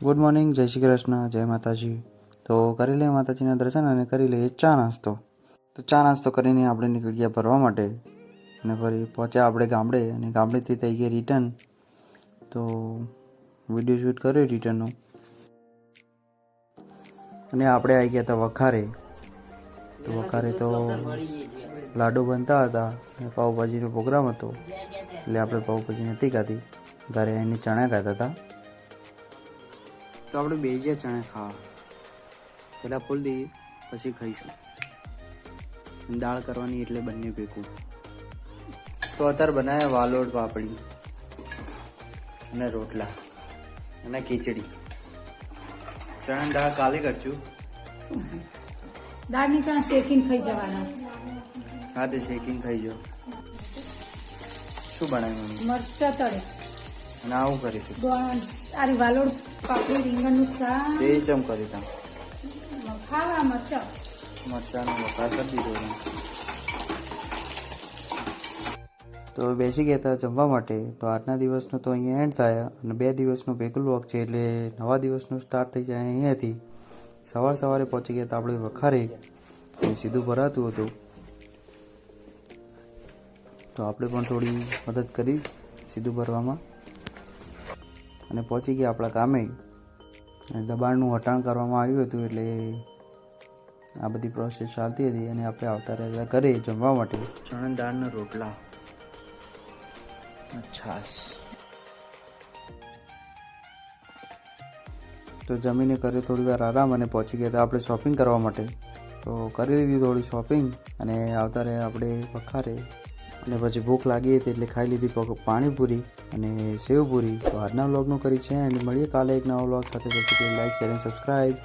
Good morning, જય શ્રી કૃષ્ણ, જય માતાજી. તો કરી લઈએ માતાજીના દર્શન અને કરી લઈએ ચા નાસ્તો. તો ચા નાસ્તો કરીને આપણે નીકળી ગયા ફરવા માટે અને ફરી પહોંચ્યા આપણે ગામડે અને ગામડેથી થઈ ગયા રિટર્ન. તો વિડીયો શૂટ કર્યો રિટર્નનો અને આપણે આવી ગયા હતા વખારે. તો વખારે તો લાડુ બનતા હતા અને પાઉંભાજીનો પ્રોગ્રામ હતો એટલે આપણે પાઉંભાજી નથી ખાધી, ઘરે એની ચણા ખાતા હતા. તો આપણે બે જ ચણા ખાવા, પહેલાં ફૂલ દઈએ પછી ખાઈશું. દાળ કરવાની એટલે બંને ભેગું. તો અત્યારે બનાવ્યા વાલોડ પાપડી અને રોટલા અને ખીચડી. ચણા દાળ કાલે કરશું. દાળ ની ત્યાં શેકીને ખાઈ જવાના. હા, તે શેકીને ખાઈ જાઓ. શું બનાવ્યું? મરચાં તળે અને આવું કરીશું. આરી વાલોડ પાપડી રીંગણનું શાક તે ચમ કરી તા ખાવા મરચાંનો વઘાર કરી દીધો. તો બેસી ગયા હતા જમવા માટે. તો આજના દિવસનો તો અહીંયા એન્ડ થાય અને 2 દિવસનો ભેગું વ્લોગ છે એટલે નવા દિવસનું સ્ટાર્ટ થઈ જાય અહીંયાથી. સવારે પહોંચી ગયા હતા આપણે વખારે, સીધું ભરાતું હતું તો આપણે પણ થોડી મદદ કરી સીધું ભરવામાં અને પહોંચી ગયા આપણા કામે. અને દબાણનું હટાણ કરવામાં આવ્યું હતું એટલે આ બધી પ્રોસેસ ચાલતી હતી અને આપણે આવતા રહ્યા ઘરે જમવા માટે. ચણા દાળના રોટલા, છાશ. તો જમીને કરે થોડી વાર આરામ અને પહોંચી ગયા હતા આપણે શોપિંગ કરવા માટે. તો કરી લીધી થોડી શોપિંગ અને આવતા રહ્યા આપણે વખારે. અને પછી ભૂખ લાગી હતી એટલે ખાઈ લીધી પાણીપુરી અને સેવપુરી. તો આજના વ્લોગનું કરી છે અને મળીએ કાલે એક નવા વ્લોગ સાથે. લાઈક, શેર અને સબસ્ક્રાઈબ.